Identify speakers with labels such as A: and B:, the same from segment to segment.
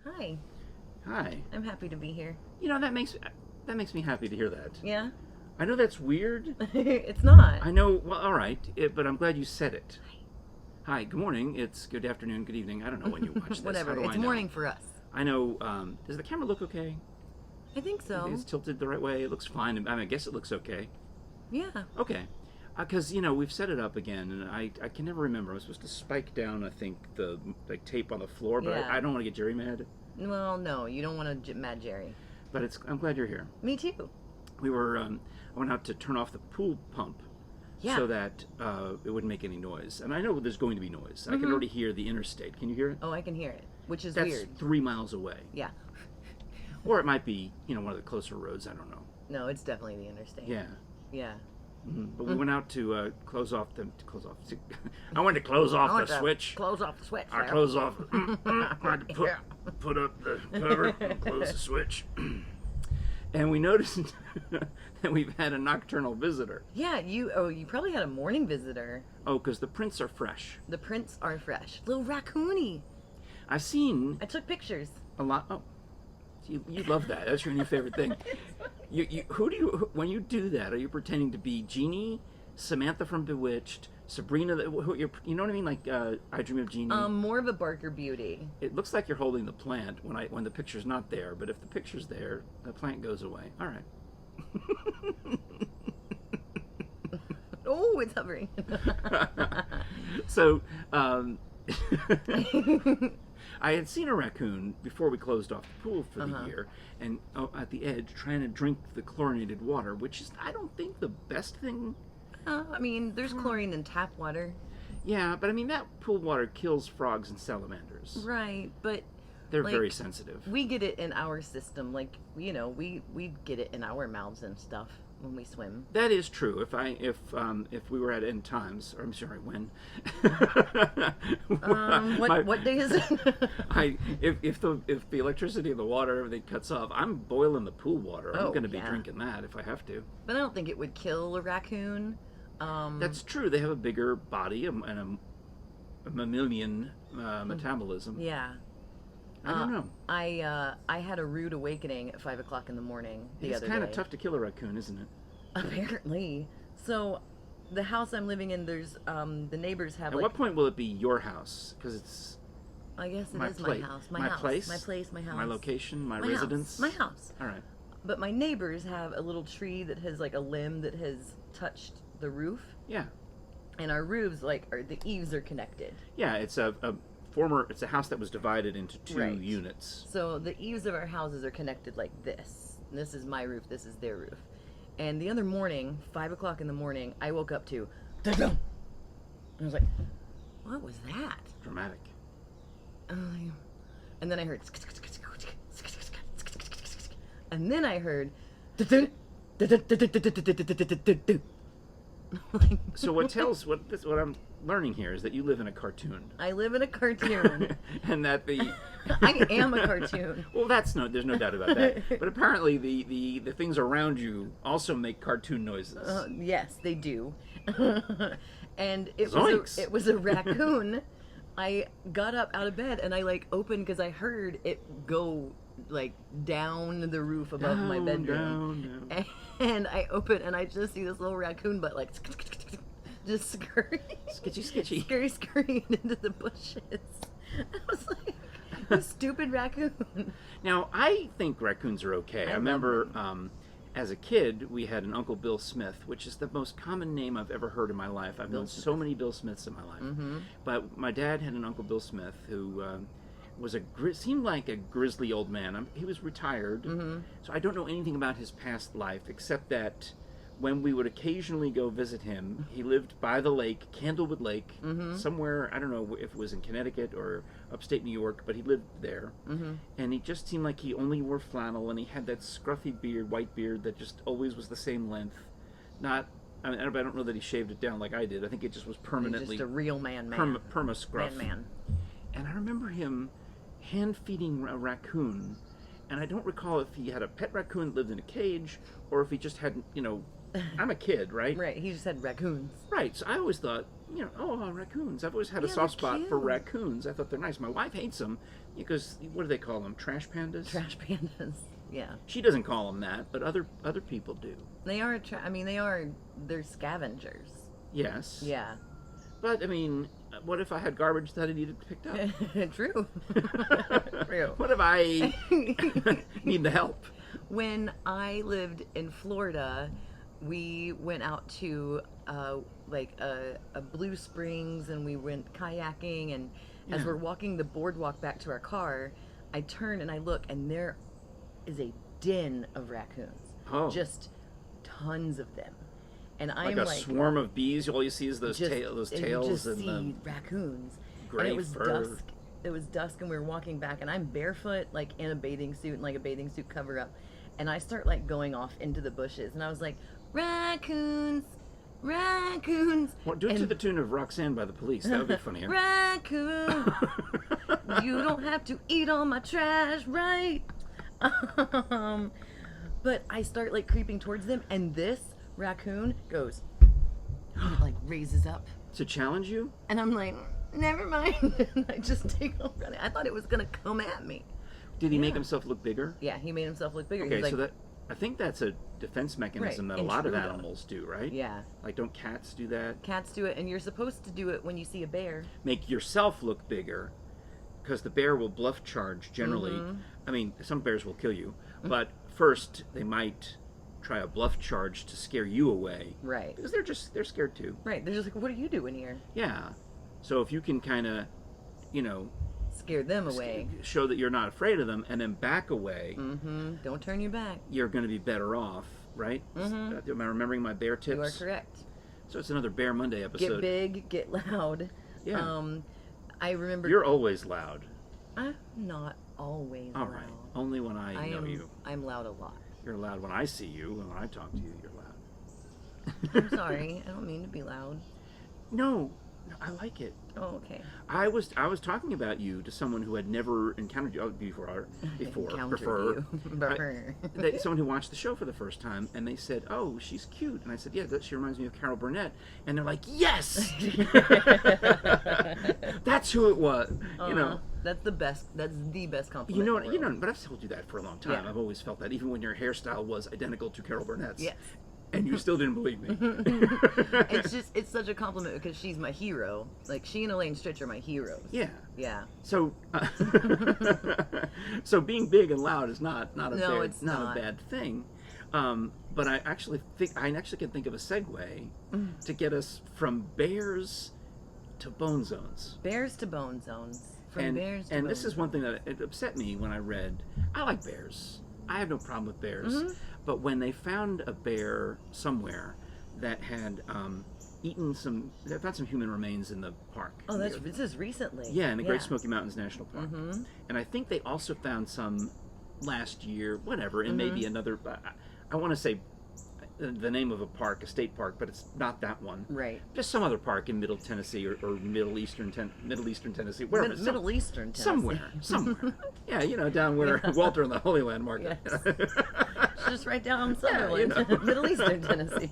A: Hi.
B: Hi.
A: I'm happy to be here.
B: That makes me happy to hear that.
A: Yeah?
B: I know that's weird.
A: It's not.
B: I know. Well, all right, but I'm glad you said it. Hi. Good morning. It's good afternoon. Good evening. I don't know when you watch this.
A: Whatever.
B: How do
A: It's
B: I know?
A: morning for us.
B: I know. Does the camera look okay?
A: I think so.
B: It's tilted the right way. It looks fine. I guess it looks okay.
A: Yeah.
B: Okay. Because we've set it up again, and I can never remember. I was supposed to spike down, I think, the tape on the floor, but
A: Yeah.
B: I don't want to get Jerry mad.
A: Well, no, you don't want to mad Jerry.
B: But I'm glad you're here.
A: Me too.
B: We were. I went out to turn off the pool pump.
A: Yeah.
B: So that it wouldn't make any noise. And I know there's going to be noise. I can already hear the interstate. Can you hear it?
A: Oh, I can hear it, which is
B: That's
A: weird.
B: 3 miles away.
A: Yeah.
B: Or it might be, one of the closer roads. I don't know.
A: No, it's definitely the interstate.
B: Yeah.
A: Yeah.
B: But we went out to close off. I wanted to close off the switch.
A: Close off the switch.
B: I close off. I had to put up the cover and close the switch. And we noticed that we've had a nocturnal visitor.
A: Yeah, you probably had a morning visitor.
B: Oh, because the prints are fresh.
A: The prints are fresh. Little raccoony.
B: I've seen
A: I took pictures.
B: a lot. Oh, you love that. That's your new favorite thing. When you do that, are you pretending to be Jeannie, Samantha from Bewitched, Sabrina? You know what I mean? Like I Dream of Jeannie.
A: More of a Barker Beauty.
B: It looks like you're holding the plant when the picture's not there. But if the picture's there, the plant goes away. All right.
A: Oh, it's hovering.
B: So, I had seen a raccoon before we closed off the pool for the year, and at the edge trying to drink the chlorinated water, which is, I don't think, the best thing.
A: I mean, there's chlorine in tap water.
B: Yeah, but I mean, that pool water kills frogs and salamanders.
A: Right, but
B: They're very sensitive.
A: we get it in our system. Like, we get it in our mouths and stuff when we swim.
B: That is true. If we were at end times, or I'm sorry, when?
A: What day is it?
B: If the electricity and the water, everything cuts off, I'm boiling the pool water. I'm going to be drinking that if I have to.
A: But I don't think it would kill a raccoon.
B: That's true. They have a bigger body and a mammalian metabolism.
A: Yeah.
B: I don't know.
A: I had a rude awakening at 5 o'clock in the morning the other day.
B: It's kind of tough to kill a raccoon, isn't it?
A: Apparently. So, the house I'm living in, there's the neighbors have.
B: At what point will it be your house? Because it's.
A: I guess it
B: my
A: is
B: place.
A: my house.
B: My place?
A: My place. My house.
B: My location. My
A: house.
B: residence.
A: My house.
B: All right.
A: But my neighbors have a little tree that has like a limb that has touched the roof.
B: Yeah.
A: And our roofs, the eaves are connected.
B: Yeah, it's a house that was divided into two units.
A: So the eaves of our houses are connected like this. And this is my roof, this is their roof. And the other morning, 5 o'clock in the morning, I woke up to da-dum! And I was like, what was that?
B: Dramatic.
A: And then I heard and then I heard
B: So what I'm learning here is that you live in a cartoon.
A: I live in a cartoon.
B: And that
A: I am a cartoon.
B: Well, there's no doubt about that. But apparently the things around you also make cartoon noises.
A: Yes, they do. And
B: Zoinks.
A: it was a raccoon. I got up out of bed and I opened because I heard it go down the roof above my bedroom.
B: Down.
A: And I open and I just see this little raccoon butt just scurry.
B: Skitchy.
A: Scurrying into the bushes. I was like, you stupid raccoon.
B: Now, I think raccoons are okay. I remember as a kid, we had an Uncle Bill Smith, which is the most common name I've ever heard in my life. I've known so many Bill Smiths in my life.
A: Mm-hmm.
B: But my dad had an Uncle Bill Smith who seemed like a grizzly old man. He was retired, so I don't know anything about his past life, except that when we would occasionally go visit him, he lived by the lake, Candlewood Lake, somewhere, I don't know if it was in Connecticut or upstate New York, but he lived there. And he just seemed like he only wore flannel, and he had that scruffy beard, white beard, that just always was the same length. I don't know that he shaved it down like I did. I think it just was permanently...
A: He's just a real man.
B: Perma-scruff.
A: Man.
B: And I remember him hand-feeding a raccoon, and I don't recall if he had a pet raccoon that lived in a cage, or if he just had, I'm a kid, right?
A: Right, he just had raccoons.
B: Right, so I always thought, raccoons. I've always had a
A: Yeah,
B: soft
A: they're
B: spot for
A: cute.
B: raccoons. I thought they're nice. My wife hates them because, what do they call them? Trash pandas?
A: Trash pandas. Yeah.
B: She doesn't call them that, but other people do.
A: They are, they're scavengers.
B: Yes.
A: Yeah.
B: But, I mean, what if I had garbage that I needed picked up?
A: True. True.
B: What if I need the help?
A: When I lived in Florida, we went out to a Blue Springs, and we went kayaking, and as
B: Yeah.
A: we're walking the boardwalk back to our car, I turn and I look, and there is a den of raccoons.
B: Oh.
A: Just tons of them. And
B: Like
A: I'm
B: a swarm of bees. All you see is those
A: just,
B: tails
A: you
B: and
A: just
B: the
A: see raccoons.
B: gray
A: And it was
B: fur.
A: dusk. It was dusk, and we were walking back, and I'm barefoot, like in a bathing suit, and like a bathing suit cover up, and I start like going off into the bushes, and I was like, raccoons, raccoons.
B: Well, do it to
A: And-
B: the tune of Roxanne by the Police. That would be funnier.
A: Raccoon, you don't have to eat all my trash, right? But I start like creeping towards them, and this raccoon goes, and it, like raises up,
B: To challenge you?
A: and I'm like, never mind. And I just take off running. I thought it was gonna come at me.
B: Did he make
A: Yeah.
B: himself look bigger?
A: Yeah, he made himself look bigger.
B: Okay,
A: He's like,
B: so I think that's a defense mechanism
A: Right,
B: that a lot of
A: intruder.
B: animals do, right?
A: yeah,
B: Like, don't cats do that?
A: cats do it, and you're supposed to do it when you see a bear.
B: Make yourself look bigger, because the bear will bluff charge generally.
A: Mm-hmm.
B: I mean, some bears will kill you, but first they might try a bluff charge to scare you away.
A: Right.
B: Because they're scared too.
A: Right. They're just like, what are you doing here?
B: Yeah. So if you can kind of,
A: Scare them away.
B: show that you're not afraid of them and then back away,
A: Mm-hmm. Don't turn your back.
B: you're going to be better off, right?
A: Mhm.
B: Am I remembering my bear tips?
A: You are correct.
B: So it's another Bear Monday
A: Get
B: episode.
A: big, get loud.
B: Yeah.
A: I remember.
B: You're always loud.
A: I'm not always
B: All
A: loud.
B: right. Only when I know you.
A: I'm loud a lot.
B: You're loud when I see you, and when I talk to you, you're loud.
A: I'm sorry. I don't mean to be loud.
B: No, I like it.
A: Oh, okay.
B: I was talking about you to someone who had never encountered you before.
A: Encountered you.
B: Someone who watched the show for the first time, and they said, "Oh, she's cute," and I said, "Yeah, she reminds me of Carol Burnett," and they're like, "Yes, that's who it was." You know,
A: That's the best. That's the best compliment.
B: you know
A: in
B: what?
A: the world.
B: But I've told you that for a long time.
A: Yeah.
B: I've always felt that, even when your hairstyle was identical to Carol Burnett's.
A: Yes.
B: And you still didn't believe me.
A: It's such a compliment because she's my hero. Like, she and Elaine Stritch are my heroes.
B: Yeah.
A: Yeah.
B: So, so being big and loud is not a
A: No, it's
B: not
A: not.
B: a bad thing. But I actually can think of a segue to get us from bears to bone zones.
A: Bears to bone zones. From
B: And
A: bears to
B: and
A: bone
B: this is one thing
A: zones.
B: that it upset me when I read. I like bears. I have no problem with bears.
A: Mhm.
B: But when they found a bear somewhere that had they found some human remains in the park.
A: Oh, this is recently.
B: Yeah, in the Great Smoky Mountains National Park.
A: Mhm.
B: And I think they also found some last year, whatever, and maybe another. I want to say the name of a park, a state park, but it's not that one.
A: Right.
B: Just some other park in Middle Tennessee or Middle Eastern Tennessee, wherever.
A: Middle Eastern Tennessee.
B: Somewhere. Yeah, down where Walter and the Holy Land Market.
A: Yes. It's just right down Sutherland, Middle Eastern Tennessee.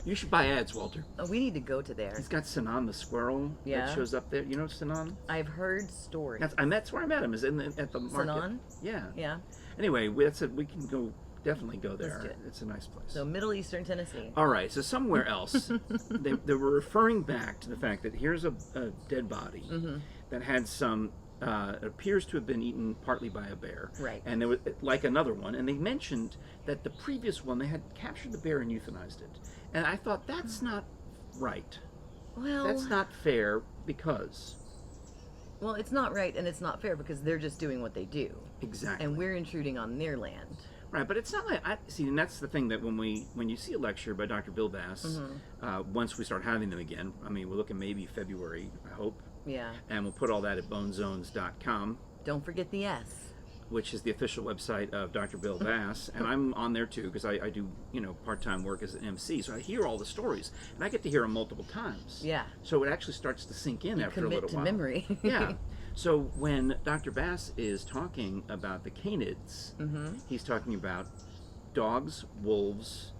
B: You should buy ads, Walter.
A: Oh, we need to go to there.
B: He's got Sinan the squirrel
A: Yeah.
B: that shows up there. You know Sinan?
A: I've heard stories.
B: That's where I met him. Is at the market.
A: Sinan?
B: Yeah.
A: Yeah.
B: Anyway, we can definitely go there.
A: Let's do it.
B: It's a nice place.
A: So Middle Eastern Tennessee.
B: All right, so somewhere else, they were referring back to the fact that here's a dead body that had some, appears to have been eaten partly by a bear.
A: Right.
B: And there was, like another one, and they mentioned that the previous one, they had captured the bear and euthanized it. And I thought, that's not right.
A: Well,
B: That's not fair because...
A: Well, it's not right and it's not fair because they're just doing what they do.
B: Exactly.
A: And we're intruding on their land.
B: Right, but it's not like and that's the thing that when you see a lecture by Dr. Bill Bass, once we start having them again, I mean, we're looking maybe February, I hope,
A: Yeah.
B: and we'll put all that at bonezones.com,
A: Don't forget the S.
B: which is the official website of Dr. Bill Bass, and I'm on there too because I do part-time work as an MC, so I hear all the stories, and I get to hear them multiple times.
A: Yeah.
B: So it actually starts to sink in after a little
A: Commit to
B: while.
A: memory.
B: Yeah. So when Dr. Bass is talking about the Canids, he's talking about dogs, wolves,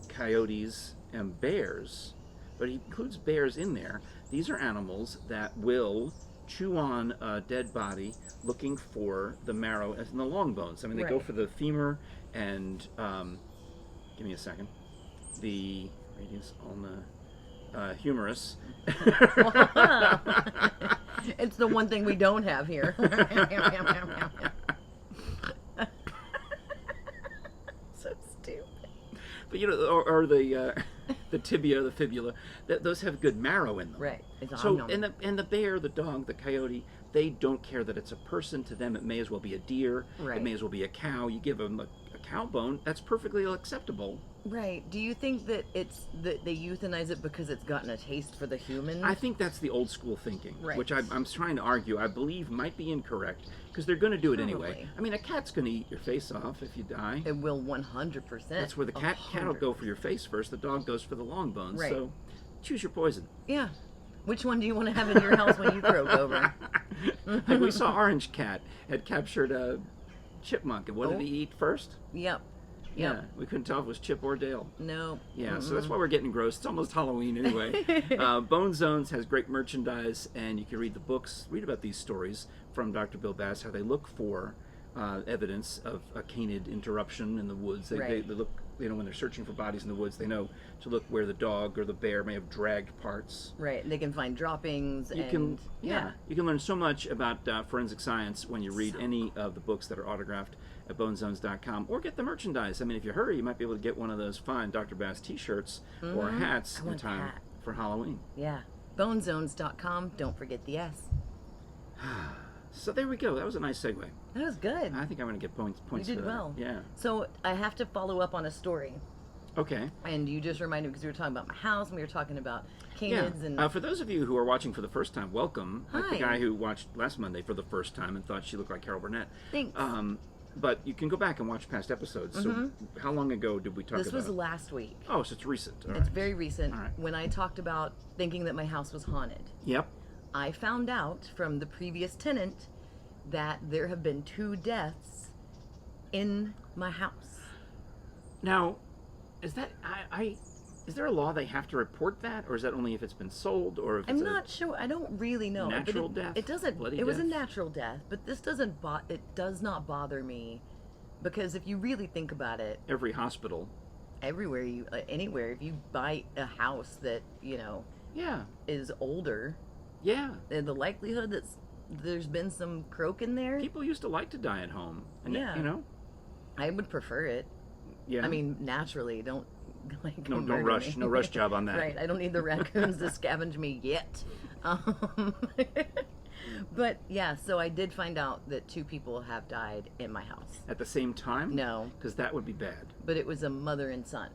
B: coyotes, and bears but he includes bears in there. These are animals that will chew on a dead body looking for the marrow and the long bones. I mean, they go for the femur and, give me a second, the radius ulna, humerus.
A: It's the one thing we don't have here. So stupid.
B: But you know, or the tibia, the fibula, those have good marrow in them.
A: Right.
B: So and the bear, the dog, the coyote, they don't care that it's a person. To them, it may as well be a deer.
A: Right.
B: It may as well be a cow. You give them a cow bone, that's perfectly acceptable.
A: Right. Do you think that it's that they euthanize it because it's gotten a taste for the human?
B: I think that's the old school thinking,
A: right.
B: which I'm trying to argue. I believe might be incorrect because they're going to do it
A: Probably.
B: anyway. I mean, a cat's going to eat your face off if you die.
A: It will 100%.
B: That's where the cat will go for your face first. The dog goes for the long bones.
A: Right.
B: So choose your poison.
A: Yeah. Which one do you want to have in your house when you croak over?
B: Like we saw Orange Cat had captured a chipmunk, and what did he eat first?
A: Yep.
B: Yeah, we couldn't tell if it was Chip or Dale.
A: No.
B: Yeah, so that's why we're getting gross. It's almost Halloween anyway. Bone Zones has great merchandise, and you can read the books, read about these stories from Dr. Bill Bass, how they look for evidence of a canid interruption in the woods. They look, you know, when they're searching for bodies in the woods, they know to look where the dog or the bear may have dragged parts.
A: Right, they can find droppings.
B: You can learn so much about forensic science when you read any of the books that are autographed at bonezones.com, or get the merchandise. I mean, if you hurry, you might be able to get one of those fine Dr. Bass t-shirts or hats in time for Halloween.
A: Yeah, bonezones.com. Don't forget the S.
B: So there we go. That was a nice segue.
A: That was good.
B: I think I'm going to get points
A: You did
B: for that.
A: well.
B: Yeah.
A: So I have to follow up on a story.
B: Okay.
A: And you just reminded me because we were talking about my house and we were talking about Canids and
B: for those of you who are watching for the first time, welcome. Like the
A: Hi.
B: guy who watched last Monday for the first time and thought she looked like Carol Burnett.
A: Thanks.
B: But you can go back and watch past episodes. So how long ago did we talk about
A: This was last week.
B: Oh, so it's recent. All
A: It's
B: right.
A: very recent.
B: All right.
A: When I talked about thinking that my house was haunted,
B: Yep.
A: I found out from the previous tenant that there have been 2 deaths in my house.
B: Now, is that is there a law they have to report that, or is that only if it's been sold, or if it's
A: I'm not sure. I don't really know.
B: natural
A: but
B: death?
A: It doesn't.
B: Bloody
A: It was a
B: death?
A: natural death, but this doesn't. It does not bother me, because if you really think about it,
B: every hospital?
A: everywhere anywhere, if you buy a house that
B: Yeah.
A: is older,
B: Yeah.
A: the likelihood that there's been some croak in there,
B: People used to like to die at home. And
A: Yeah.
B: You know?
A: I would prefer it.
B: Yeah.
A: I mean, naturally, don't
B: no
A: murder
B: rush.
A: me.
B: No rush job on that.
A: Right, I don't need the raccoons to scavenge me yet. But yeah, so I did find out that 2 people have died in my house.
B: At the same time?
A: No,
B: Because that would be bad.
A: but it was a mother and son.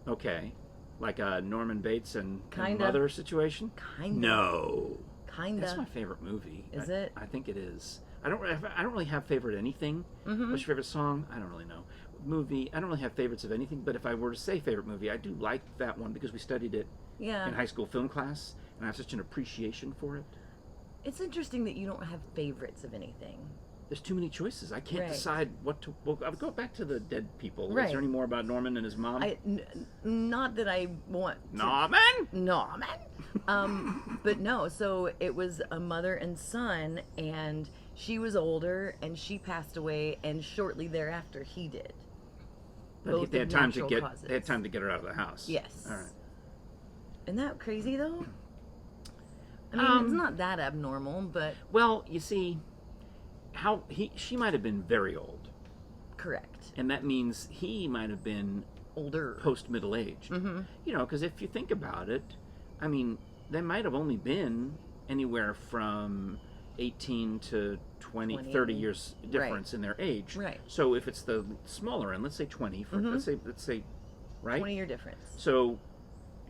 B: Okay. Like a Norman Bates and
A: Kinda.
B: Mother situation?
A: Kinda.
B: No.
A: Kinda.
B: That's my favorite movie.
A: Is it?
B: I think it is. I don't really have favorite anything.
A: Mm-hmm.
B: What's your favorite song? I don't really know. Movie, I don't really have favorites of anything, but if I were to say favorite movie, I do like that one because we studied it
A: Yeah.
B: in high school film class, and I have such an appreciation for it.
A: It's interesting that you don't have favorites of anything.
B: There's too many choices. I can't
A: Right.
B: decide what to... Well, I'll go back to the dead people.
A: Right.
B: Is there any more about Norman and his mom?
A: Not that I want to.
B: Norman?
A: But no, so it was a mother and son, and she was older, and she passed away, and shortly thereafter he did.
B: But
A: Both
B: they
A: of
B: had time to
A: natural
B: get
A: causes.
B: they had time to get her out of the house.
A: Yes.
B: All right.
A: Isn't that crazy, though? I mean, it's not that abnormal, but
B: Well, you see, she might have been very old,
A: correct.
B: and that means he might have been
A: Older.
B: post middle aged.
A: Mm-hmm.
B: You know, because if you think about it, I mean, they might have only been anywhere from 18 to 20, 30 years difference in their age.
A: Right.
B: So if it's the smaller end, let's say 20, let's say, right?
A: 20-year difference.
B: So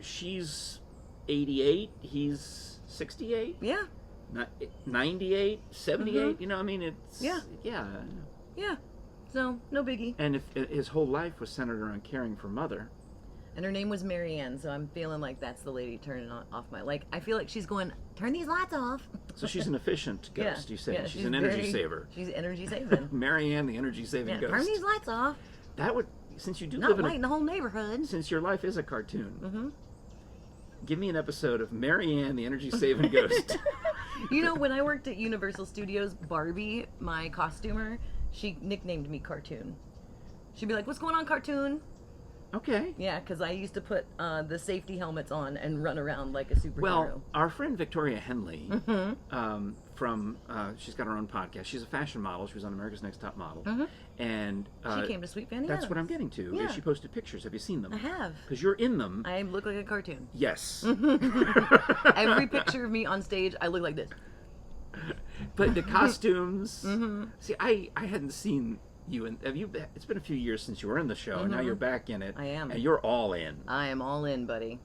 B: she's 88, he's 68,
A: Yeah.
B: 98, 78, you know, I mean, it's...
A: Yeah.
B: Yeah.
A: Yeah. So, no biggie.
B: And if his whole life was centered around caring for mother...
A: And her name was Marianne, so I'm feeling like that's the lady turning off my... Like, I feel like she's going, turn these lights off.
B: So she's an efficient ghost, you say.
A: Yeah,
B: she's an energy
A: very-
B: saver.
A: She's energy saving.
B: Marianne, the energy-saving
A: Yeah,
B: ghost.
A: turn these lights off.
B: That would... Since you do
A: Not
B: live in
A: lighting the whole neighborhood.
B: Since your life is a cartoon,
A: Mm-hmm.
B: give me an episode of Mary Ann, the Energy Saving Ghost.
A: You know, when I worked at Universal Studios, Barbie, my costumer, she nicknamed me Cartoon. She'd be like, "What's going on, Cartoon?"
B: Okay.
A: Yeah, because I used to put the safety helmets on and run around like a superhero.
B: Well, our friend Victoria Henley, she's got her own podcast. She's a fashion model. She was on America's Next Top Model. And
A: she came to Sweet Fanny
B: That's
A: Adams.
B: what I'm getting to.
A: Yeah.
B: She posted pictures. Have you seen them?
A: I have.
B: Because you're in them.
A: I look like a cartoon.
B: Yes.
A: Every picture of me on stage, I look like this.
B: But the costumes. See, I hadn't seen you, and it's been a few years since you were in the show, and now you're back in it.
A: I am.
B: And you're all in.
A: I am all in, buddy.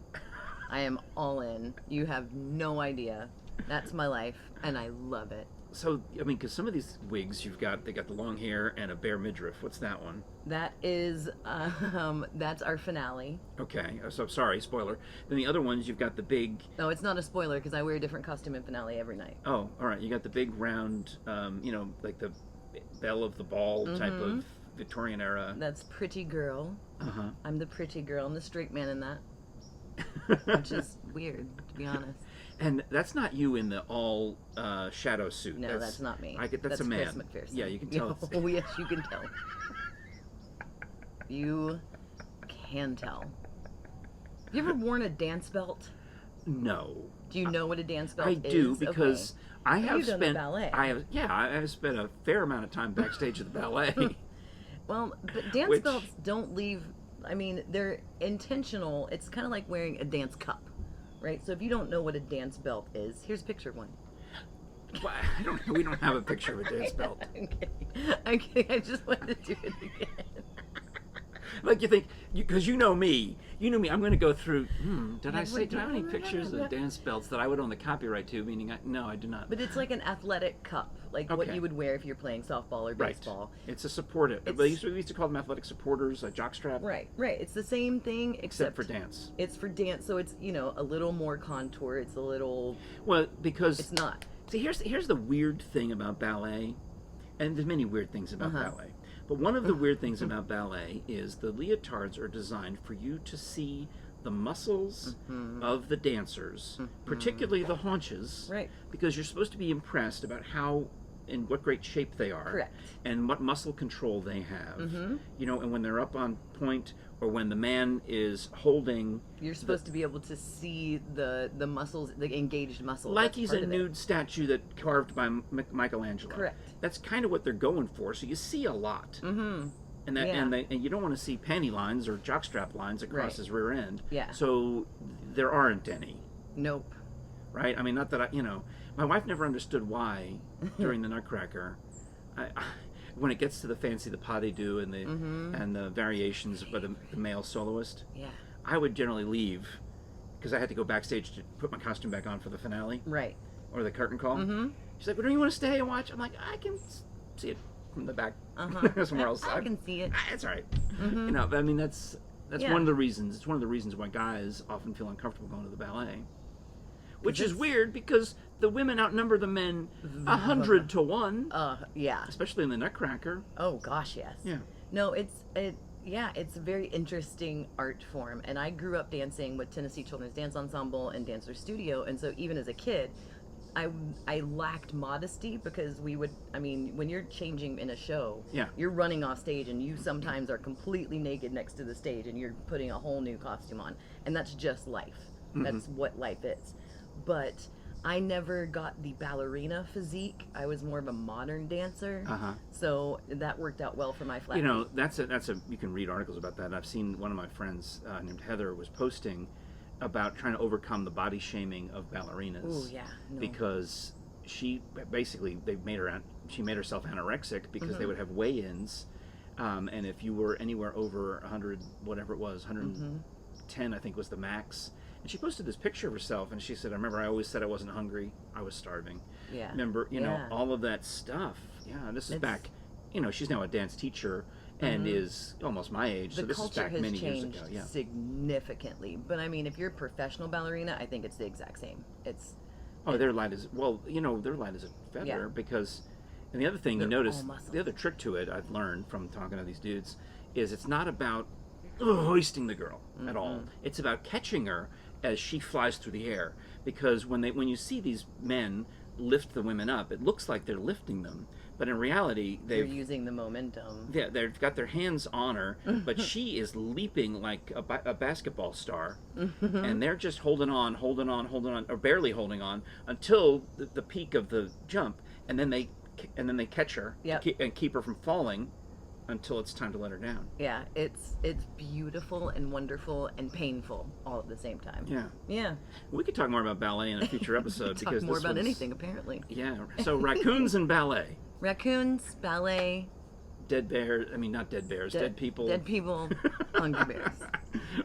A: I am all in. You have no idea. That's my life, and I love it.
B: So, I mean, because some of these wigs they got the long hair and a bare midriff. What's that one?
A: That is, that's our finale.
B: Okay, so sorry, spoiler. Then the other ones, you've got the big...
A: No, it's not a spoiler, because I wear a different costume in finale every night.
B: Oh, all right. You got the big round, like the belle of the ball type of Victorian era.
A: That's Pretty Girl.
B: Uh-huh.
A: I'm the pretty girl. I'm the straight man in that. Which is weird, to be honest.
B: And that's not you in the all shadow suit.
A: No, that's not me.
B: That's a man.
A: Chris McPherson.
B: Yeah, you can tell.
A: Oh, yes, you can tell. You can tell. Have you ever worn a dance belt?
B: No.
A: Do you know what a dance belt is?
B: I do, because I have
A: You've done
B: spent
A: ballet.
B: I have spent a fair amount of time backstage at the ballet.
A: Well, but dance belts don't leave. I mean, they're intentional. It's kind of like wearing a dance cup, right? So if you don't know what a dance belt is, here's a picture of one.
B: Well, we don't have a picture of a dance belt.
A: Okay. I just wanted to do it again.
B: Like you think, because you know me. I'm going to go through. Do I have any pictures of dance belts that I would own the copyright to? Meaning, no, I do not.
A: But it's like an athletic cup, like what you would wear if you're playing softball or baseball.
B: Right. It's a supportive. We used to call them athletic supporters, a jockstrap.
A: Right. It's the same thing
B: except for dance.
A: It's for dance, so it's a little more contour. It's a little.
B: Well, because
A: it's not.
B: See, here's the weird thing about ballet, and there's many weird things about ballet. But one of the weird things about ballet is the leotards are designed for you to see the muscles of the dancers, particularly the haunches,
A: right?
B: Because you're supposed to be impressed about how in what great shape they are,
A: correct, and
B: what muscle control they have. And when they're up on point, or when the man is holding,
A: you're supposed to be able to see the muscles, the engaged muscles.
B: Like he's a nude statue that carved by Michelangelo.
A: Correct.
B: That's kind of what they're going for. So you see a lot. And you don't want to see panty lines or jockstrap lines across his rear end.
A: Yeah.
B: So there aren't any.
A: Nope.
B: Right. I mean, not that my wife never understood why during the Nutcracker. When it gets to the fancy, the pas de deux and the variations by the male soloist, I would generally leave because I had to go backstage to put my costume back on for the finale,
A: right,
B: or the curtain call. She's like, "Well, don't you want to stay and watch?" I'm like, "I can see it from the back somewhere else.
A: I can see it.
B: It's all right." But I mean, that's one of the reasons. It's one of the reasons why guys often feel uncomfortable going to the ballet. Which is weird because the women outnumber the men 100 to 1.
A: Yeah.
B: Especially in the Nutcracker.
A: Oh gosh, yes. Yeah. No, it's a very interesting art form, and I grew up dancing with Tennessee Children's Dance Ensemble and Dancer Studio, and so even as a kid, I lacked modesty because when you're changing in a show, you're running off stage and you sometimes are completely naked next to the stage and you're putting a whole new costume on, and that's just life. That's what life is. But I never got the ballerina physique. I was more of a modern dancer. So that worked out well for my flat feet.
B: That's a you can read articles about that. I've seen one of my friends named Heather was posting about trying to overcome the body shaming of ballerinas.
A: Oh yeah. No.
B: Because she made herself anorexic because they would have weigh-ins, and if you were anywhere over 100, whatever it was, 110 I think was the max. And she posted this picture of herself, and she said, "I remember I always said I wasn't hungry. I was starving."
A: Yeah.
B: Remember, all of that stuff. Yeah, this is back. She's now a dance teacher and is almost my age. So this is back many years ago. Yeah.
A: Significantly. But I mean, if you're a professional ballerina, I think it's the exact same.
B: They're light as they're light as a feather because. And the other thing you notice, the other trick to it I've learned from talking to these dudes, is it's not about hoisting the girl at all. It's about catching her as she flies through the air. Because when you see these men lift the women up, it looks like they're lifting them, but in reality
A: they're using the momentum.
B: Yeah, they've got their hands on her, but she is leaping like a basketball star, and they're just holding on, or barely holding on until the peak of the jump, and then they catch her and keep her from falling until it's time to let her down.
A: Yeah, it's beautiful and wonderful and painful all at the same time. Yeah.
B: We could talk more about ballet in a future episode.
A: Talk more about anything, apparently.
B: Yeah. So Raccoons and Ballet.
A: Raccoons, ballet.
B: Dead bears. I mean, not dead bears. Dead people.
A: Dead people. Hungry bears.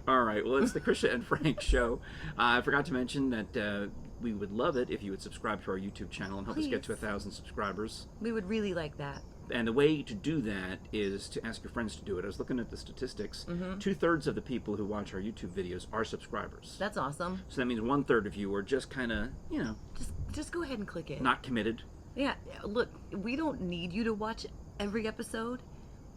B: All right. Well, it's the Krisha and Frank show. I forgot to mention that we would love it if you would subscribe to our YouTube channel and help us get to 1,000 subscribers.
A: We would really like that.
B: And the way to do that is to ask your friends to do it. I was looking at the statistics. 2/3 of the people who watch our YouTube videos are subscribers.
A: That's awesome.
B: So that means 1/3 of you are just kind of,
A: Just go ahead and click it.
B: Not committed.
A: Yeah, look, we don't need you to watch every episode,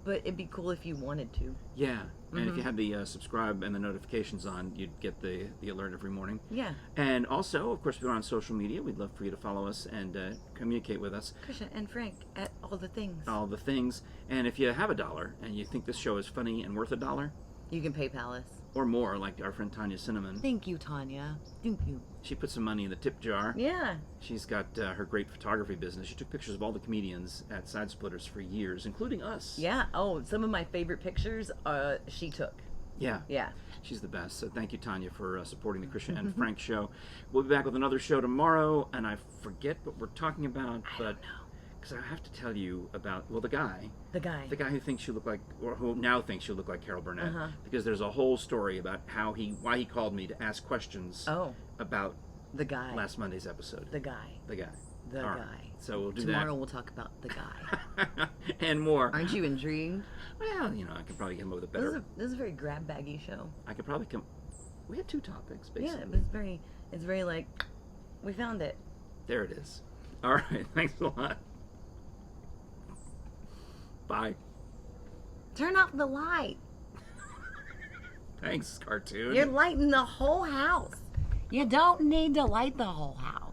A: but it'd be cool if you wanted to.
B: Yeah, and if you had the subscribe and the notifications on, you'd get the alert every morning.
A: Yeah.
B: And also, of course, if you're on social media, we'd love for you to follow us and communicate with us.
A: Krisha and Frank at all the things.
B: All the things. And if you have $1 and you think this show is funny and worth $1,
A: you can PayPal us.
B: Or more, like our friend Tanya Cinnamon.
A: Thank you, Tanya. Thank you.
B: She put some money in the tip jar.
A: Yeah.
B: She's got her great photography business. She took pictures of all the comedians at Side Splitters for years, including us.
A: Yeah. Oh, some of my favorite pictures she took.
B: Yeah.
A: Yeah.
B: She's the best. So thank you, Tanya, for supporting the Krisha and Frank show. We'll be back with another show tomorrow, and I forget what we're talking about, but because I have to tell you about, the guy who thinks you look like, or who now thinks you look like Carol Burnett, because there's a whole story about why he called me to ask questions about
A: the guy.
B: Last Monday's episode.
A: The guy.
B: All right. So we'll do
A: Tomorrow we'll talk about the guy.
B: And more.
A: Aren't you intrigued?
B: Well, I could probably come up with a better.
A: This is a very grab baggy show.
B: I could probably come. We had 2 topics, basically.
A: Yeah, but it's very like, we found it.
B: There it is. All right. Thanks a lot. Bye.
A: Turn off the light.
B: Thanks, cartoon.
A: You're lighting the whole house. You don't need to light the whole house.